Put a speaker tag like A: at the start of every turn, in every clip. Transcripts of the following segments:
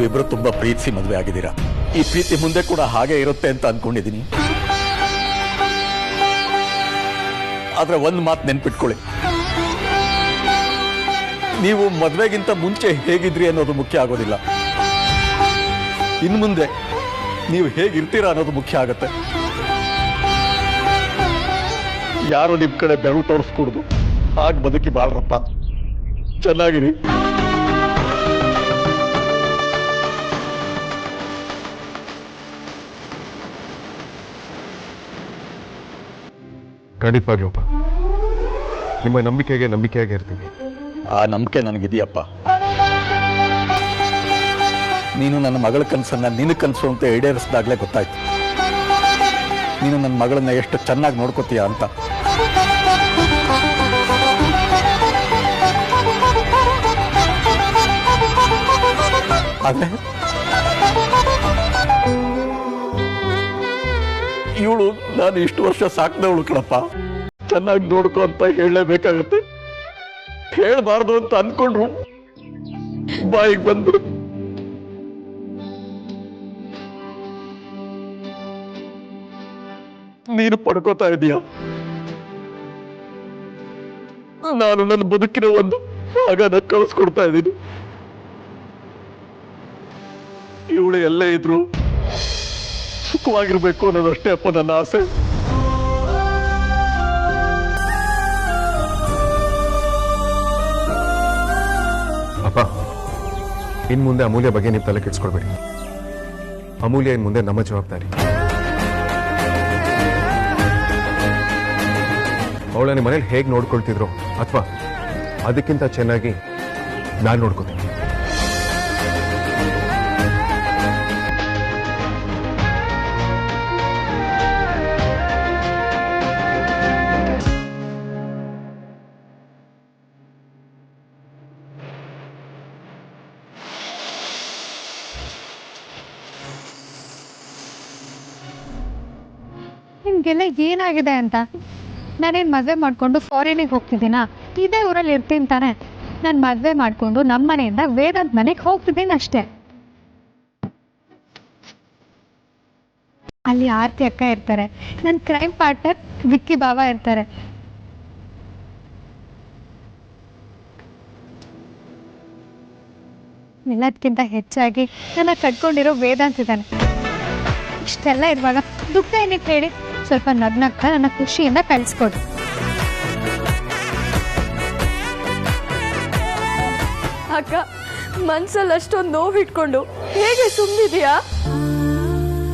A: ನೀವಿಬ್ರು ತುಂಬಾ ಪ್ರೀತಿಸಿ ಮದುವೆ ಆಗಿದ್ದೀರಾ. ಈ ಪ್ರೀತಿ ಮುಂದೆ ಕೂಡ ಹಾಗೆ ಇರುತ್ತೆ ಅಂತ ಅನ್ಕೊಂಡಿದ್ದೀನಿ. ಆದ್ರೆ ಒಂದು ಮಾತು ನೆನ್ಪಿಟ್ಕೊಳ್ಳಿ, ನೀವು ಮದುವೆಗಿಂತ ಮುಂಚೆ ಹೇಗಿದ್ರಿ ಅನ್ನೋದು ಮುಖ್ಯ ಆಗೋದಿಲ್ಲ. ಇನ್ನು ಮುಂದೆ ನೀವು ಹೇಗಿರ್ತೀರಾ ಅನ್ನೋದು ಮುಖ್ಯ ಆಗುತ್ತೆ. ಯಾರು ನಿಮ್ ಕಡೆ ಬೆರಳು ತೋರಿಸ್ಕೊಡುದು ಹಾಗೆ ಬದುಕಿ ಬಾಳ್ರಪ್ಪ. ಚೆನ್ನಾಗಿರಿ.
B: ಖಂಡಿತವಾಗ್ಲೂಪ್ಪ, ನಿಮ್ಮ ನಂಬಿಕೆಯಾಗಿ ಇರ್ತೀನಿ.
A: ಆ ನಂಬಿಕೆ ನನಗಿದೆಯಪ್ಪ. ನೀನು ನನ್ನ ಮಗಳ ಕನಸನ್ನ ನಿನ್ನ ಕನಸು ಅಂತ ಈಡೇರಿಸಿದಾಗಲೇ ಗೊತ್ತಾಯ್ತು ನೀನು ನನ್ನ ಮಗಳನ್ನ ಎಷ್ಟು ಚೆನ್ನಾಗಿ ನೋಡ್ಕೋತೀಯ ಅಂತ. ಆದ್ರೆ ಇವಳು ನಾನು ಇಷ್ಟು ವರ್ಷ ಸಾಕ್ದವಳು ಕಣಪ್ಪ. ಚೆನ್ನಾಗಿ ನೋಡ್ಕೊ ಅಂತ ಹೇಳಲೇಬೇಕಾಗತ್ತೆ. ಹೇಳ್ಬಾರ್ದು ಅಂತ ಅನ್ಕೊಂಡ್ರು ಬಾಯಿಗೆ ಬಂದು. ನೀನು ಪಡ್ಕೋತಾ ಇದೀಯ, ನಾನು ನನ್ನ ಬದುಕಿನ ಒಂದು ಭಾಗನ ಕಳಿಸ್ಕೊಡ್ತಾ ಇದ್ದೀನಿ. ಇವಳು ಎಲ್ಲೇ ಇದ್ರು ಸುಖವಾಗಿರ್ಬೇಕು ಅನ್ನೋದಷ್ಟೇ ಅಪ್ಪ ನನ್ನ ಆಸೆ.
B: ಅಪ್ಪ, ಇನ್ ಮುಂದೆ ಅಮೂಲ್ಯ ಬಗ್ಗೆ ನೀವು ತಲೆ ಕೆಡಿಸ್ಕೊಳ್ಬೇಡಿ. ಅಮೂಲ್ಯ ಇನ್ ಮುಂದೆ ನಮ್ಮ ಜವಾಬ್ದಾರಿ. ಅವಳ ನಿಮ್ಮ ಮನೇಲಿ ಹೇಗೆ ನೋಡ್ಕೊಳ್ತಿದ್ರು ಅಥವಾ ಅದಕ್ಕಿಂತ ಚೆನ್ನಾಗಿ ನಾನು ನೋಡ್ಕೋತೀನಿ.
C: ನಿಮ್ಗೆಲ್ಲ ಏನಾಗಿದೆ ಅಂತ? ನಾನೇನು ಮದುವೆ ಮಾಡಿಕೊಂಡು ಫಾರಿನಿಗೆ ಹೋಗ್ತಿದ್ದೀನಾ? ಇದೇ ಊರಲ್ಲಿ ಇರ್ತೀನಿ ತಾನೆ. ನಾನು ಮದುವೆ ಮಾಡಿಕೊಂಡು ನಮ್ಮ ಮನೆಯಿಂದ ವೇದಾಂತ್ ಮನೆಗೆ ಹೋಗ್ತಿದ್ದೀನಿ ಅಷ್ಟೇ. ಅಲ್ಲಿ ಆರತಿ ಅಕ್ಕ ಇರ್ತಾರೆ, ನನ್ನ ಕ್ರೈಮ್ ಪಾರ್ಟ್ನರ್ ವಿಕ್ಕಿ ಬಾವ ಇರ್ತಾರೆ. ಎಲ್ಲದಕ್ಕಿಂತ ಹೆಚ್ಚಾಗಿ ನನ್ನ ಕಟ್ಕೊಂಡಿರೋ ವೇದಾಂತ್ ಇದ್ದಾನೆ. ಇಷ್ಟೆಲ್ಲ ಇರುವಾಗ ದುಃಖ ಏನಕ್ಕೆ ಹೇಳಿ? ಸ್ವಲ್ಪ ನಗ್ನಗ್ತಾ ನನ್ನ ಖುಷಿಯಿಂದ ಕಳಿಸ್ಕೊಡು.
D: ಅಕ್ಕ, ಮನ್ಸಲ್ಲಿ ಅಷ್ಟೊಂದು ನೋವು ಇಟ್ಕೊಂಡು ಹೇಗೆ ಸುಮ್ಮನಿದೆಯಾ?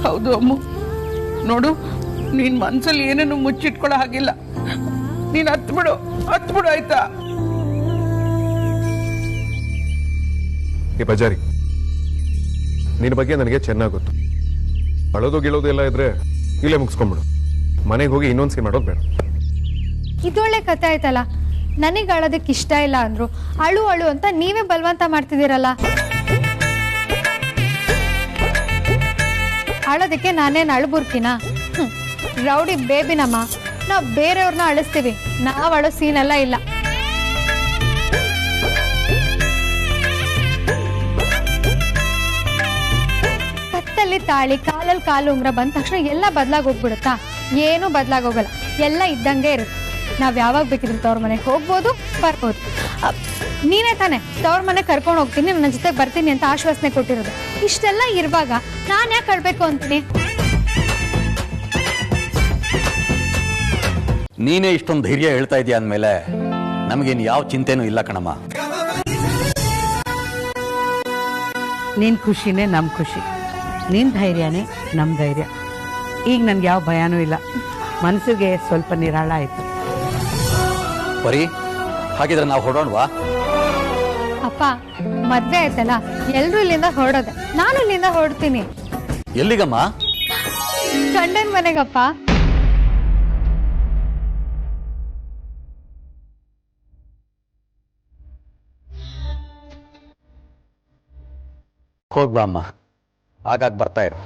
E: ಹೌದು ಅಮ್ಮ, ನೋಡು, ನೀನ್ ಮನ್ಸಲ್ಲಿ ಏನೇನು ಮುಚ್ಚಿಟ್ಕೊಳ್ಳೋ ಹಾಗಿಲ್ಲ. ನೀನ್ ಹತ್ಬಿಡು ಆಯ್ತಾ?
B: ಈ ಬಜಾರಿ, ನಿನ್ನ ಬಗ್ಗೆ ನನಗೆ ಚೆನ್ನಾಗಿ ಗೊತ್ತು. ಅಳೋದು ಗಿಳೋದು ಎಲ್ಲ ಇದ್ರೆ ಇಲ್ಲೇ ಮುಗಿಸ್ಕೊಂಡ್ಬಿಡು. ಮನೆಗೆ ಹೋಗಿ ಇನ್ನೊಂದು ಸೀನ್ ಮಾಡೋದು ಬೇಡ.
C: ಇದೊಳ್ಳೆ ಕತೆ ಆಯ್ತಲ್ಲ. ನನಗೆ ಅಳೋದಕ್ಕೆ ಇಷ್ಟ ಇಲ್ಲ ಅಂದ್ರು ಅಳು ಅಂತ ನೀವೇ ಬಲವಂತ ಮಾಡ್ತಿದ್ದೀರಲ್ಲ. ಅಳೋದಕ್ಕೆ ನಾನೇನು ಅಳುಬುರ್ಕಿನ? ರೌಡಿ ಬೇಬಿನಮ್ಮ. ನಾವು ಬೇರೆಯವ್ರನ್ನ ಅಳಿಸ್ತೀವಿ, ನಾವು ಅಳೋ ಸೀನೆಲ್ಲ ಇಲ್ಲ. ಕತ್ತಲ್ಲಿ ತಾಳಿ, ಕಾಲಲ್ಲಿ ಕಾಲು ಉಂಗ್ರ ಬಂದ ತಕ್ಷಣ ಎಲ್ಲ ಬದಲಾಗಿ ಹೋಗ್ಬಿಡುತ್ತಾ? ಏನೂ ಬದಲಾಗೋಗಲ್ಲ, ಎಲ್ಲ ಇದ್ದಂಗೆ ಇರುತ್ತೆ. ನಾವು ಯಾವಾಗ ಬೇಕಿದ್ರು ತವ್ರ ಮನೆಗೆ ಹೋಗ್ಬೋದು, ಬರ್ಬೋದು. ನೀನೇ ತಾನೆ ತವ್ರ ಮನೆಗೆ ಕರ್ಕೊಂಡು ಹೋಗ್ತೀನಿ, ನನ್ನ ಜೊತೆ ಬರ್ತೀನಿ ಅಂತ ಆಶ್ವಾಸನೆ ಕೊಟ್ಟಿರೋದು. ಇಷ್ಟೆಲ್ಲ ಇರುವಾಗ ನಾನು ಯಾಕೆ ಕಳ್ಬೇಕು ಅಂತೀನಿ?
A: ನೀನೇ ಇಷ್ಟೊಂದು ಧೈರ್ಯ ಹೇಳ್ತಾ ಇದೀಯ ಅಂದಮೇಲೆ ನಮಗೇನು ಯಾವ ಚಿಂತೆನೂ ಇಲ್ಲ ಕಣಮ್ಮ.
F: ನಿನ್ ಖುಷಿನೇ ನಮ್ಮ ಖುಷಿ, ನಿನ್ ಧೈರ್ಯನೇ ನಮ್ಮ ಧೈರ್ಯ. ಈಗ ನನ್ಗೆ ಯಾವ ಭಯನೂ ಇಲ್ಲ, ಮನಸ್ಸಿಗೆ ಸ್ವಲ್ಪ ನಿರಾಳ ಆಯ್ತು.
A: ಬರೀ ಹಾಗಿದ್ರೆ ನಾವು ಹೊರಡೋಣವಾ?
C: ಅಪ್ಪ, ಮದ್ವೆ ಆಯ್ತಲ್ಲ, ಎಲ್ರು ಇಲ್ಲಿಂದ ಹೊರಡೋದೆ. ನಾನು ಇಲ್ಲಿಂದ ಹೊರಡ್ತೀನಿ.
A: ಎಲ್ಲಿಗಮ್ಮ?
C: ಗಂಡನ ಮನೆಗಪ್ಪ.
A: ಹೋಗ್ಬಾ ಅಮ್ಮ, ಆಗಾಗ ಬರ್ತಾ ಇರು.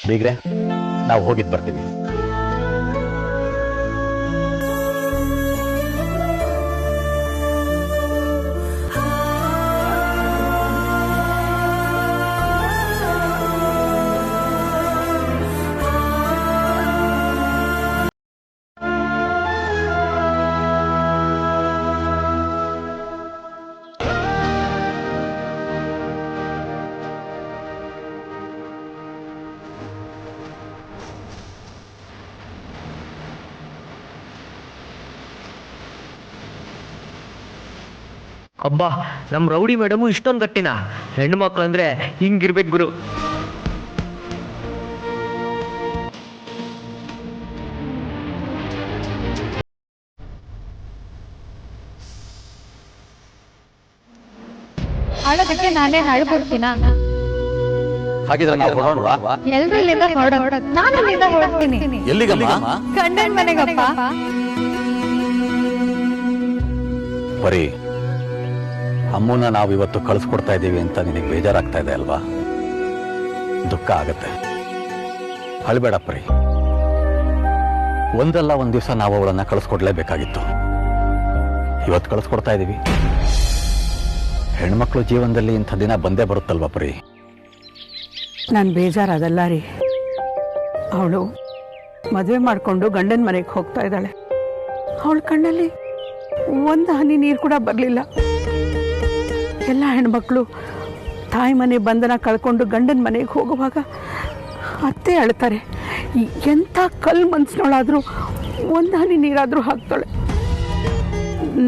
A: ಬೀಗ್ರೆ, ನಾವು ಹೋಗಿದ್ದು ಬರ್ತೀವಿ.
G: ಅಬ್ಬಾ ನಮ್ಮ ರೌಡಿ ಮೇಡಮು ಇಷ್ಟೊಂದು ಗಟ್ಟಿನ ಹೆಣ್ಣು ಮಕ್ಳು ಅಂದ್ರೆ ಹಿಂಗಿರ್ಬೇಕು ಗುರು.
C: ಹಾಡೋದಕ್ಕೆ ನಾನೇ ಹಾಡ್ಬಿಡ್ತೀನ.
A: ಹಾಗಿದ್ರೆ ನಾವು ಹೊರಡೋಣವಾ?
C: ಎಲ್ರು ಇಲ್ಲಿಂದ ಹೊರಡೋದು, ನಾನು ಇಲ್ಲಿಂದ ಹೊರಡ್ತೀನಿ.
A: ಎಲ್ಲಿಗಮ್ಮ?
C: ಗಂಡನ ಮನೆಗಪ್ಪ.
H: ಬರೀ ಅಮ್ಮನ ನಾವಿವತ್ತು ಕಳಿಸ್ಕೊಡ್ತಾ ಇದ್ದೀವಿ ಅಂತ ನಿನಗೆ ಬೇಜಾರಾಗ್ತಾ ಇದೆ ಅಲ್ವಾ? ದುಃಖ ಆಗತ್ತೆ, ಅಳ್ಬೇಡ ಪರಿ. ಒಂದಲ್ಲ ಒಂದ್ ದಿವಸ ನಾವು ಅವಳನ್ನ ಕಳಿಸ್ಕೊಡ್ಲೇಬೇಕಾಗಿತ್ತು. ಇವತ್ತು ಕಳಿಸ್ಕೊಡ್ತಾ ಇದ್ದೀವಿ. ಹೆಣ್ಮಕ್ಳು ಜೀವನದಲ್ಲಿ ಇಂಥ ದಿನ ಬಂದೇ ಬರುತ್ತಲ್ವಾ ಪರಿ?
F: ನಾನು ಬೇಜಾರಾದಲ್ಲ ರೀ. ಅವಳು ಮದುವೆ ಮಾಡಿಕೊಂಡು ಗಂಡನ ಮನೆಗೆ ಹೋಗ್ತಾ ಇದ್ದಾಳೆ. ಅವಳ ಕಣ್ಣಲ್ಲಿ ಒಂದು ಹನಿ ನೀರು ಕೂಡ ಬರಲಿಲ್ಲ. ಎಲ್ಲ ಹೆಣ್ಮಕ್ಳು ತಾಯಿ ಮನೆ ಬಂಧನ ಕಳ್ಕೊಂಡು ಗಂಡನ ಮನೆಗೆ ಹೋಗುವಾಗ ಅತ್ತೆ ಅಳ್ತಾರೆ. ಎಂಥ ಕಲ್ಲು ಮನ್ಸಿನೊಳಾದರೂ ಒಂದು ಹನಿ ನೀರಾದರೂ ಹಾಕ್ತಾಳೆ.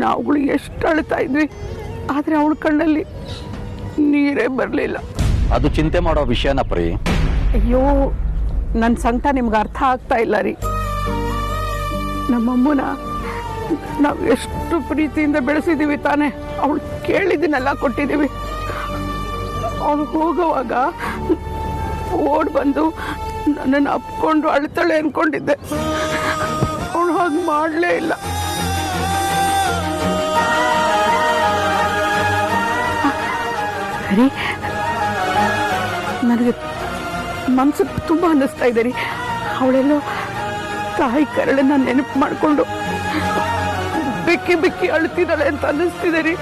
F: ನಾವುಗಳು ಎಷ್ಟು ಅಳ್ತಾ ಇದ್ವಿ, ಆದರೆ ಅವಳ ಕಣ್ಣಲ್ಲಿ ನೀರೇ ಬರಲಿಲ್ಲ.
H: ಅದು ಚಿಂತೆ ಮಾಡೋ ವಿಷಯನ ಪರಿ.
F: ಅಯ್ಯೋ, ನನ್ನ ಸಂಕಟ ನಿಮ್ಗೆ ಅರ್ಥ ಆಗ್ತಾ ಇಲ್ಲ ರೀ. ನಮ್ಮಮ್ಮನ ನಾವು ಎಷ್ಟು ಪ್ರೀತಿಯಿಂದ ಬೆಳೆಸಿದ್ದೀವಿ ತಾನೆ. ಅವಳು ಕೇಳಿದ್ದನ್ನೆಲ್ಲ ಕೊಟ್ಟಿದ್ದೀವಿ. ಅವಳು ಹೋಗುವಾಗ ಓಡ್ ಬಂದು ನನ್ನನ್ನು ಅಪ್ಕೊಂಡು ಅಳ್ತಾಳೆ ಅನ್ಕೊಂಡಿದ್ದೆ. ಅವಳು ಹಾಗೆ ಮಾಡಲೇ ಇಲ್ಲ. ರೀ, ನನಗೆ ಮನಸ್ಸು ತುಂಬ ಅನ್ನಿಸ್ತಾ ಇದೆ ರೀ. ಅವಳೆಲ್ಲೋ ತಾಯಿ ಕರಳನ್ನ ನೆನಪು ಮಾಡಿಕೊಂಡು ಬೆಕ್ಕಿ ಬೆಕ್ಕಿ ಅಳ್ತಿದ್ದಾಳೆ ಅಂತ ಅನ್ನಿಸ್ತಿದೆ ರೀ.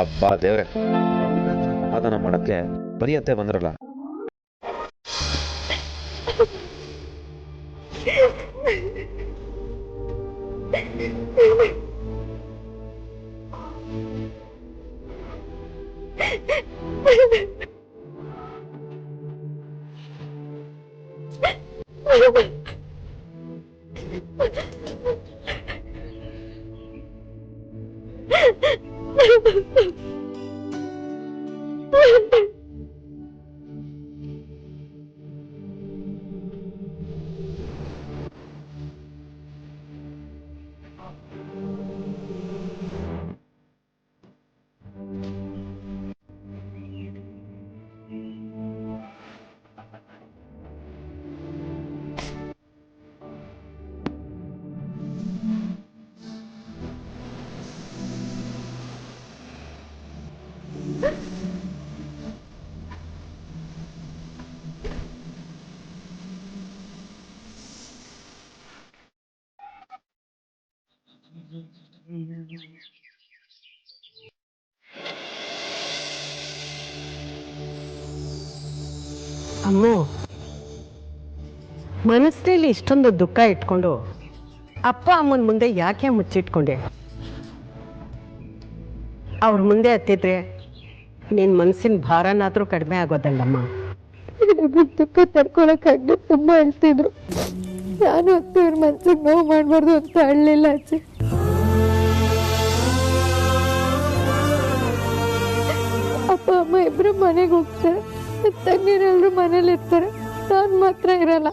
I: ಅಬ್ಬಾ ದೇವ್ರೆ, ಅದನ್ನ ಮಾಡಕ್ಕೆ ಬರೀಯಂತೆ ಬಂದ್ರಲ್ಲ.
F: ಅಮ್ಮು, ಮನಸ್ಸಿನಲ್ಲಿ ಇಷ್ಟೊಂದು ದುಃಖ ಇಟ್ಕೊಂಡು ಅಪ್ಪ ಅಮ್ಮನ ಮುಂದೆ ಯಾಕೆ ಮುಚ್ಚಿಟ್ಕೊಂಡೆ? ಅವ್ರ ಮುಂದೆ ಹತ್ತಿದ್ರೆ ನಿನ್ನ ಮನಸ್ಸಿನ ಭಾರನಾದರೂ ಕಡಿಮೆ ಆಗೋದಲ್ಲಮ್ಮ.
D: ದುಃಖ ತಡ್ಕೊಳಕ್ಕಾಗದೆ ತುಂಬ ಅಳ್ತಿದ್ರು. ನಾನು ಹೊತ್ತು ಇವ್ರ ಮನ್ಸಿಗೆ ನೋವು ಮಾಡಬಾರ್ದು ಅಂತ ಅಳ್ಳಿಲ್ಲ ಅಜ್ಜಿ. ಅಪ್ಪ ಅಮ್ಮ ಇಬ್ರು ಮನೆಗೆ ಹೋಗ್ತಾರೆ, ತಂಗಿರೆಲ್ಲರೂ ಮನೇಲಿ ಇರ್ತಾರೆ, ನಾನು ಮಾತ್ರ ಇರಲ್ಲ.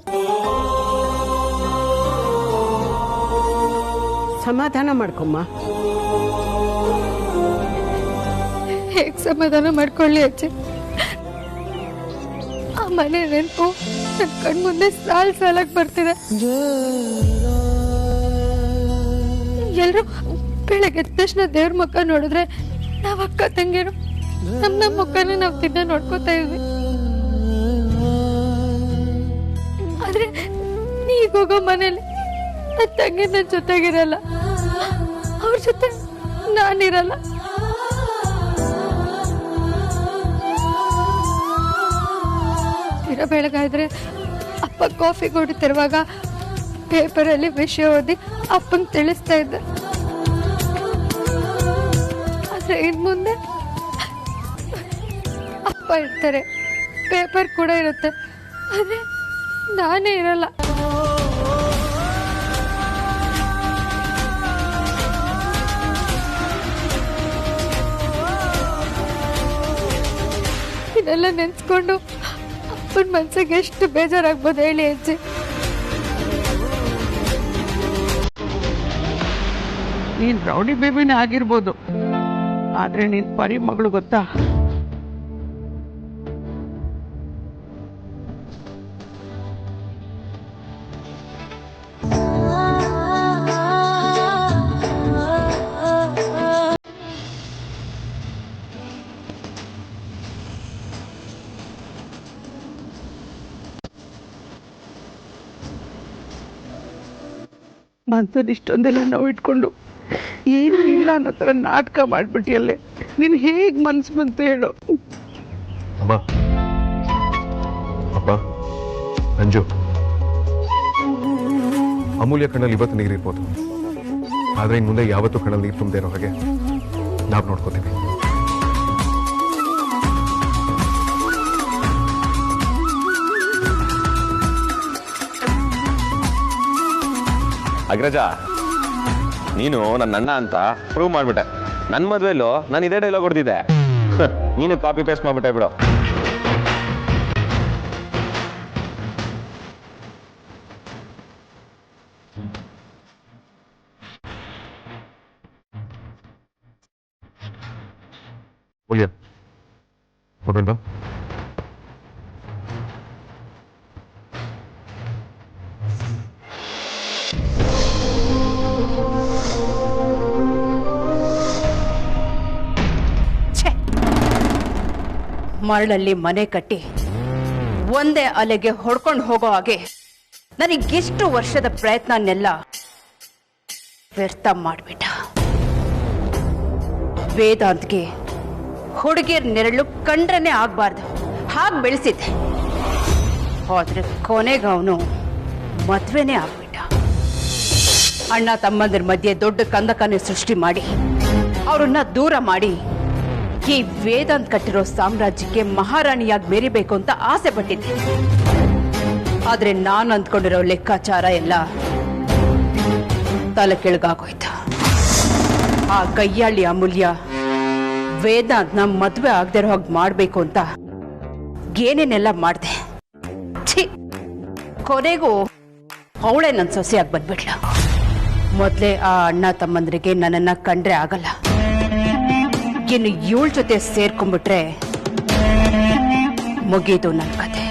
F: ಸಮಾಧಾನ ಮಾಡ್ಕೊಮ್ಮ.
D: ಹೇಗೆ ಸಮಾಧಾನ ಮಾಡ್ಕೊಳ್ಳಿ ಅಜ್ಜಿ? ಮನೆ ನೆನಪು ನನ್ನ ಕಣ್ಮುಂದೆ ಸಾಲಾಗಿ ಬರ್ತಿದೆ. ಎಲ್ರು ಬೆಳಗ್ಗೆ ಎದ್ದ ತಕ್ಷಣ ದೇವ್ರ ಮುಖ ನೋಡಿದ್ರೆ ನಾವ್ ಅಕ್ಕ ತಂಗಿರು ನಮ್ಮ ಮುಖನ ನಾವ್ ದಿನ ನೋಡ್ಕೋತಾ ಇದ್ವಿ. ಆದ್ರೆ ಈಗ ಹೋಗೋ ಮನೇಲಿ ನನ್ನ ತಂಗಿ ನನ್ನ ಜೊತೆಗಿರಲ್ಲ, ಅವ್ರ ಜೊತೆ ನಾನಿರಲ್ಲ. ಬೆಳಗಾದ್ರೆ ಅಪ್ಪ ಕಾಫಿ ಕುಡಿತಿರುವಾಗ ಪೇಪರಲ್ಲಿ ವಿಷಯ ಓದಿ ಅಪ್ಪಂಗೆ ತಿಳಿಸ್ತಾ ಇದ್ದೆ. ಆದ್ರೆ ಇನ್ ಮುಂದೆ ಅಪ್ಪ ಇರ್ತಾರೆ, ಪೇಪರ್ ಕೂಡ ಇರುತ್ತೆ, ಆದ್ರೆ ನಾನೇ ಇರಲ್ಲ. ಇದೆಲ್ಲ ನೆನ್ಸ್ಕೊಂಡು ಅಪ್ಪನ ಮನ್ಸಿಗೆ ಎಷ್ಟು ಬೇಜಾರಾಗ್ಬೋದು ಹೇಳಿ ಅಜ್ಜಿ.
E: ನೀನ್ ರೌಡಿ ಬೇಬಿನೇ ಆಗಿರ್ಬೋದು, ಆದ್ರೆ ನೀನ್ ಪರಿ ಮಗಳು ಗೊತ್ತಾ? ಮನ್ಸಲ್ಲಿ ಇಷ್ಟೊಂದೆಲ್ಲ ನೋವು ಇಟ್ಕೊಂಡು ಏನು ಇಲ್ಲ ಅನ್ನೋ ಥರ ನಾಟಕ ಮಾಡ್ಬಿಟ್ಟಿಯಲ್ಲೇ. ನೀನು ಹೇಗೆ ಮನ್ಸು ಬಂತು ಹೇಳು.
B: ಅಮ್ಮ, ಅಪ್ಪ, ಅಂಜು, ಅಮೂಲ್ಯ ಕಣ್ಣಲ್ಲಿ ಇವತ್ತು ನೀರಿರ್ಬೋದು, ಆದ್ರೆ ಇನ್ನು ಮುಂದೆ ಯಾವತ್ತೂ ಕಣ್ಣಲ್ಲಿ ನೀರು ತುಂಬದೇ ಇರೋ ಹಾಗೆ ನಾವು ನೋಡ್ಕೋತೀವಿ.
I: ಅಗ್ರಜ, ನೀನು ನನ್ನ ಅಣ್ಣ ಅಂತ ಪ್ರೂವ್ ಮಾಡ್ಬಿಟ್ಟೆ. ನನ್ನ ಮದುವೆಲ್ಲೂ ನಾನು ಇದೇ ಡೈಲಾಗ್ ಹೊಡೆದಿದ್ದೆ, ನೀನು ಕಾಪಿ ಪೇಸ್ಟ್ ಮಾಡ್ಬಿಟ್ಟೆ ಬಿಡು.
B: ಅಮೂಲ್ಯ, ಹೊರಡ.
F: ಮರಳಲ್ಲಿ ಮನೆ ಕಟ್ಟಿ ಒಂದೇ ಅಲೆಗೆ ಹೊಡ್ಕೊಂಡು ಹೋಗೋ ಹಾಗೆ ನನಗೆಷ್ಟು ವರ್ಷದ ಪ್ರಯತ್ನನೆಲ್ಲ ವ್ಯರ್ಥ ಮಾಡ್ಬಿಟ್ಟ. ವೇದಾಂತ್ಗೆ ಹುಡುಗಿಯರ್ ನೆರಳು ಕಂಡ್ರನೆ ಆಗ್ಬಾರ್ದು ಹಾಗೆ ಬೆಳೆಸಿದ್ದೆ, ಆದ್ರೆ ಕೊನೆಗೆ ಅವನು ಮದ್ವೆನೇ ಆಗ್ಬಿಟ್ಟ. ಅಣ್ಣ ತಮ್ಮಂದ್ರ ಮಧ್ಯೆ ದೊಡ್ಡ ಕಂದಕನೇ ಸೃಷ್ಟಿ ಮಾಡಿ ಅವ್ರನ್ನ ದೂರ ಮಾಡಿ ಈ ವೇದಾಂತ್ ಕಟ್ಟಿರೋ ಸಾಮ್ರಾಜ್ಯಕ್ಕೆ ಮಹಾರಾಣಿಯಾಗಿ ಮೆರಿಬೇಕು ಅಂತ ಆಸೆ ಪಟ್ಟಿದ್ದೆ. ಆದ್ರೆ ನಾನು ಅಂದ್ಕೊಂಡಿರೋ ಲೆಕ್ಕಾಚಾರ ಎಲ್ಲ ತಲೆ ಕೆಳಗಾಗೋಯ್ತು. ಆ ಕೈಯಾಳಿ ಅಮೂಲ್ಯ ವೇದಾಂತ್ನ ಮದ್ವೆ ಆಗದಿರೋ ಹಾಗೆ ಮಾಡ್ಬೇಕು ಅಂತ ಏನೇನೆಲ್ಲ ಮಾಡ್ದೆ. ಛೀ, ಕೊನೆಗೂ ಅವಳೇ ನನ್ನ ಸೊಸೆಯಾಗಿ ಬಂದ್ಬಿಟ್ಲ. ಮೊದ್ಲೇ ಆ ಅಣ್ಣ ತಮ್ಮಂದ್ರಿಗೆ ನನ್ನನ್ನ ಕಂಡ್ರೆ ಆಗಲ್ಲ, ಇನ್ನು ಇವಳ ಜೊತೆ ಸೇರ್ಕೊಂಡ್ಬಿಟ್ರೆ ಮುಗೀತು ನನ್ನ ಕತೆ.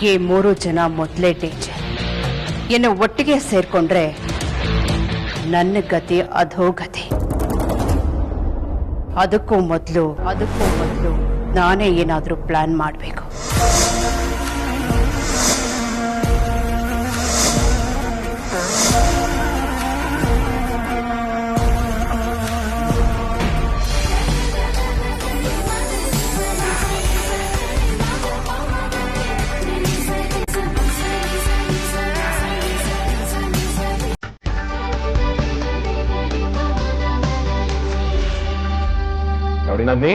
F: ಈ 3 ಜನ ಮೊದಲೇ ಡೇಂಜರ್. ಇನ್ನು ಒಟ್ಟಿಗೆ ಸೇರ್ಕೊಂಡ್ರೆ ನನ್ನ ಗತಿ ಅಧೋಗತಿ. ಅದಕ್ಕೂ ಮೊದಲು ನಾನೇ ಏನಾದರೂ ಪ್ಲಾನ್ ಮಾಡಬೇಕು.
B: ನೋಡಿ ನಂದಿ,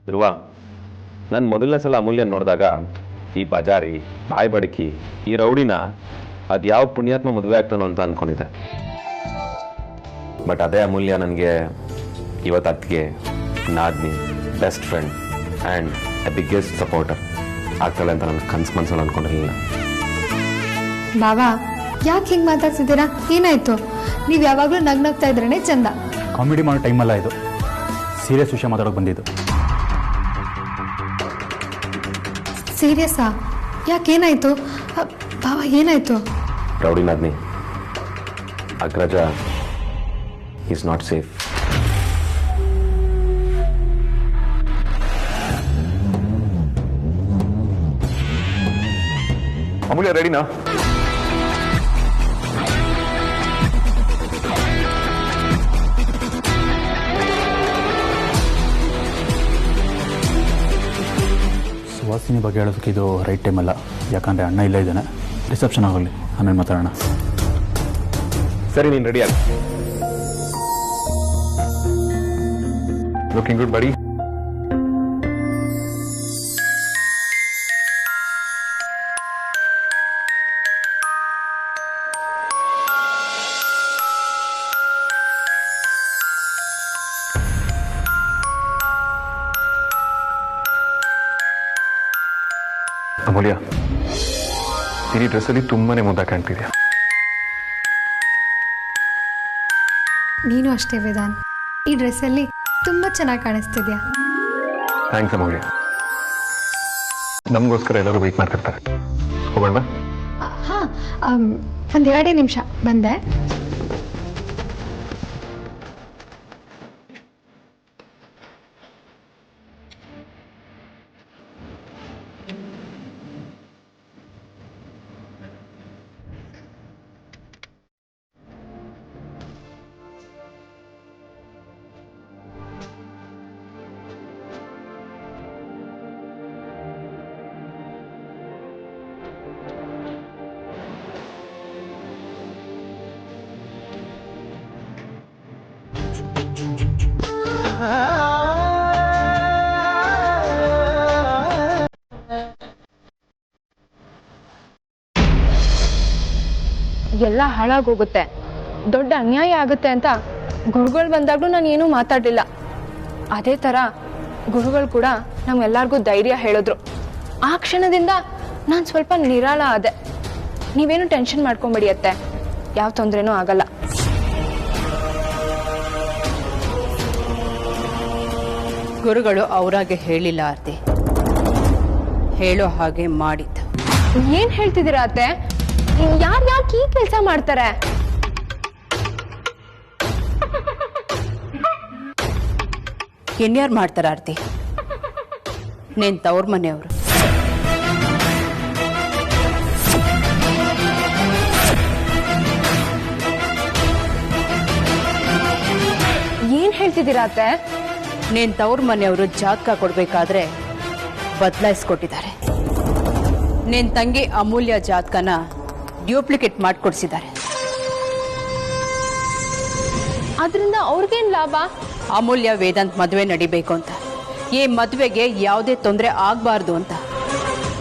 I: ಧ್ರುವ, ನಾನು ಮೊದಲನೇ ಸಲ ಅಮೂಲ್ಯ ನೋಡಿದಾಗ ಈ ಬಜಾರಿ ಬಾಯ್ ಬಡಕಿ ಈ ರೌಡಿನ ಅದ್ಯಾವ ಪುಣ್ಯಾತ್ಮ ಮದುವೆ ಆಗ್ತಾನೋ ಅಂತ ಅನ್ಕೊಂಡಿದ್ದೆ. ಬಟ್ ಅದೇ ಅಮೂಲ್ಯ ನನಗೆ ಇವತ್ತು ಅತ್ತಿಗೆ, ನಾದ್ನಿ, best friend and biggest supporter ಆಗ್ತಾಳೆ ಅಂತ ನನ್ನ ಕನ್ಸು ಮನಸ್ಸಲ್ಲಿ ಅನ್ಕೊಂಡಿರಲಿಲ್ಲ.
C: ಬಾವಾ ಯಾಕೆ ಹಿಂಗ್ ಮಾತಾಡ್ತಿದ್ದೀರಾ? ಏನಾಯ್ತು? ನೀವ್ ಯಾವಾಗ್ಲೂ ನಗ್ನಗ್ತಾ ಇದ್ರೇನೆ ಚಂದ.
H: ಕಾಮಿಡಿ ಮಾಡೋ ಟೈಮಲ್ಲ ಇದು, ಸೀರಿಯಸ್ ವಿಷಯ ಮಾತಾಡೋಕೆ ಬಂದಿದ್ದು.
C: ಸೀರಿಯಸ್ಸಾ? ಯಾಕೇನಾಯ್ತು ಬಾವಾ? ಏನಾಯ್ತು?
I: ರೌಡಿ ನಾದ್ನಿ, Agraja is not safe.
B: Amulya ರೆಡಿನಾ?
H: ಸುವಾಸಿನಿ ಬಗ್ಗೆ ಹೇಳೋದಕ್ಕೆ ಇದು ರೈಟ್ ಟೈಮ್ ಅಲ್ಲ, ಯಾಕಂದರೆ ಅಣ್ಣ ಇಲ್ಲ ಇದ್ದಾನೆ. ರಿಸೆಪ್ಷನ್ ಆಗೋಲ್ಲಿ, ಆಮೇಲೆ ಮಾತಾಡೋಣ.
B: ಸರಿ, ನೀನು ರೆಡಿ ಆಗ. ಲುಕಿಂಗ್ ಗುಡ್ ಬಡಿ. ಅಮೂಲ್ಯ, ಈ ಡ್ರೆಸ್ಸಲ್ಲಿ ತುಂಬಾನೇ ಮುದ್ದಾಗಿ ಕಾಣ್ತಿದ್ಯಾ.
C: ನೀನು ಅಷ್ಟೇ ವೇದಾಂತ್, ಈ ಡ್ರೆಸ್ಸಲ್ಲಿ ತುಂಬಾ ಚೆನ್ನಾಗಿ ಕಾಣಿಸ್ತಿದ್ಯಾ.
B: ಥ್ಯಾಂಕ್ಸ್ ಅಮೂಲ್ಯ. ನಮಗೋಸ್ಕರ ಎಲ್ಲರೂ ವೆಯ್ಟ್ ಮಾಡ್ತಿರ್ತಾರೆ. ಹೋಗೋಣ?
C: ಹಾ, ಒಂದು 2 ನಿಮಿಷ ಬಂದೆ.
D: ಎಲ್ಲ ಹಾಳಾಗೋಗುತ್ತೆ, ದೊಡ್ಡ ಅನ್ಯಾಯ ಆಗುತ್ತೆ ಅಂತ ಗುರುಗಳು ಬಂದಾಗ್ಲೂ ನಾನು ಏನೂ ಮಾತಾಡಲಿಲ್ಲ. ಅದೇ ಥರ ಗುರುಗಳು ಕೂಡ ನಮ್ಗೆಲ್ಲರಿಗೂ ಧೈರ್ಯ ಹೇಳಿದ್ರು. ಆ ಕ್ಷಣದಿಂದ ನಾನು ಸ್ವಲ್ಪ ನಿರಾಳ ಆದೆ. ನೀವೇನು ಟೆನ್ಷನ್ ಮಾಡ್ಕೊಂಬೇಡಿ ಅತ್ತೆ, ಯಾವ ತೊಂದರೆನೂ ಆಗಲ್ಲ.
F: ಗುರುಗಳು ಅವರಾಗೆ ಹೇಳಿಲ್ಲ ಆರ್ತಿ, ಹೇಳೋ ಹಾಗೆ ಮಾಡಿದ್ದ.
D: ಏನ್ ಹೇಳ್ತಿದ್ದೀರಾ ಅತ್ತೆ? ಯಾಕೆ ಈ ಕೆಲಸ ಮಾಡ್ತಾರೆ?
F: ಇನ್ಯಾರು ಮಾಡ್ತಾರ ಆರ್ತಿ? ನೀನ್ ತವ್ರ ಮನೆಯವರು.
D: ಏನ್ ಹೇಳ್ತಿದ್ದೀರಾ ಅತ್ತೆ?
F: ನೀನ್ ತವ್ರ ಮನೆಯವರು ಜಾತಕ ಕೊಡ್ಬೇಕಾದ್ರೆ ಬದಲಾಯಿಸ್ಕೊಟ್ಟಿದ್ದಾರೆ. ನಿನ್ ತಂಗಿ ಅಮೂಲ್ಯ ಜಾತಕನ ಡ್ಯೂಪ್ಲಿಕೇಟ್ ಮಾಡಿಕೊಡ್ಸಿದ್ದಾರೆ.
D: ಅದರಿಂದ ಅವ್ರಿಗೇನ್ ಲಾಭ?
F: ಅಮೂಲ್ಯ ವೇದಾಂತ್ ಮದುವೆ ನಡಿಬೇಕು ಅಂತ, ಈ ಮದುವೆಗೆ ಯಾವುದೇ ತೊಂದರೆ ಆಗ್ಬಾರ್ದು ಅಂತ.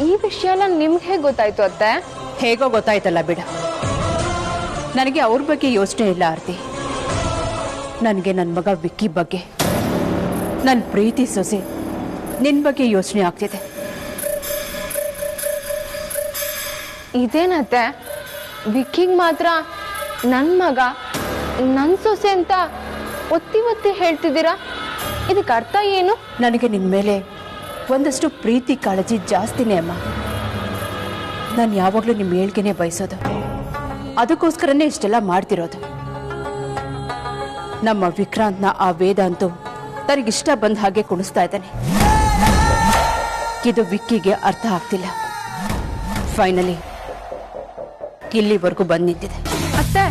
D: ಈ ವಿಷಯ ನಿಮ್ಗೆ ಹೇಗೆ ಗೊತ್ತಾಯ್ತು ಅತ್ತೆ?
F: ಹೇಗೋ ಗೊತ್ತಾಯ್ತಲ್ಲ ಬಿಡ. ನನಗೆ ಅವ್ರ ಬಗ್ಗೆ ಯೋಚನೆ ಇಲ್ಲ ಆರ್ತಿ. ನನಗೆ ನನ್ನ ಮಗ ವಿಕ್ಕಿ ಬಗ್ಗೆ, ನನ್ನ ಪ್ರೀತಿ ಸೊಸೆ ನಿನ್ ಬಗ್ಗೆ ಯೋಚನೆ ಆಗ್ತಿದೆ.
D: ಇದೇನತ್ತೆ, ವಿಕ್ಕಿಗೆ ಮಾತ್ರ ನನ್ನ ಮಗ ನನ್ನ ಸೊಸೆ ಅಂತ ಒತ್ತಿ ಒತ್ತಿ ಹೇಳ್ತಿದ್ದೀರಾ? ಇದಕ್ಕೆ ಅರ್ಥ ಏನು?
F: ನನಗೆ ನಿನ್ನ ಮೇಲೆ ಒಂದಷ್ಟು ಪ್ರೀತಿ ಕಾಳಜಿ ಜಾಸ್ತಿನೇ ಅಮ್ಮ. ನಾನು ಯಾವಾಗಲೂ ನಿಮ್ಮ ಹೇಳ್ಕೆನೆ ಬಯಸೋದು, ಅದಕ್ಕೋಸ್ಕರನೇ ಇಷ್ಟೆಲ್ಲ ಮಾಡ್ತಿರೋದು. ನಮ್ಮ ವಿಕ್ರಾಂತ್ನ ಆ ವೇದಾಂತು ತನಗಿಷ್ಟ ಬಂದ ಹಾಗೆ ಕುಣಿಸ್ತಾ ಇದ್ದಾನೆ. ಇದು ವಿಕ್ಕಿಗೆ ಅರ್ಥ ಆಗ್ತಿಲ್ಲ. ಫೈನಲಿ ಇಲ್ಲಿವರೆಗೂ ಬಂದು ನಿಂತಿದೆ.
D: ಅತ್ತೆ,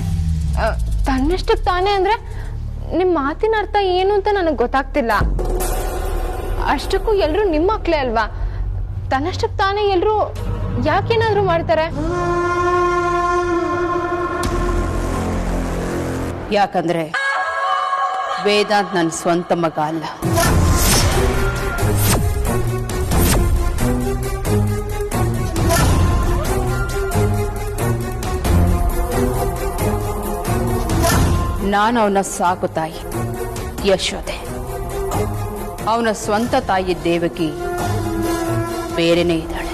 D: ತನ್ನಷ್ಟಕ್ಕೆ ತಾನೇ ಅಂದ್ರೆ ನಿಮ್ಮ ಮಾತಿನ ಅರ್ಥ ಏನು ಅಂತ ನನಗೆ ಗೊತ್ತಾಗ್ತಿಲ್ಲ. ಅಷ್ಟಕ್ಕೂ ಎಲ್ಲರೂ ನಿಮ್ಮ ಮಕ್ಕಳೇ ಅಲ್ವಾ? ತನ್ನಷ್ಟಕ್ಕೆ ತಾನೇ ಎಲ್ಲರೂ ಯಾಕೇನಾದ್ರೂ ಮಾಡ್ತಾರೆ?
F: ಯಾಕಂದ್ರೆ ವೇದಾಂತ್ ನನ್ನ ಸ್ವಂತ ಮಗ ಅಲ್ಲ. ನಾನು ಅವನ ಸಾಕು ತಾಯಿ ಯಶೋದೆ, ಅವನ ಸ್ವಂತ ತಾಯಿ ದೇವಕಿ ಬೇರೆನೇ ಇದ್ದಾಳೆ.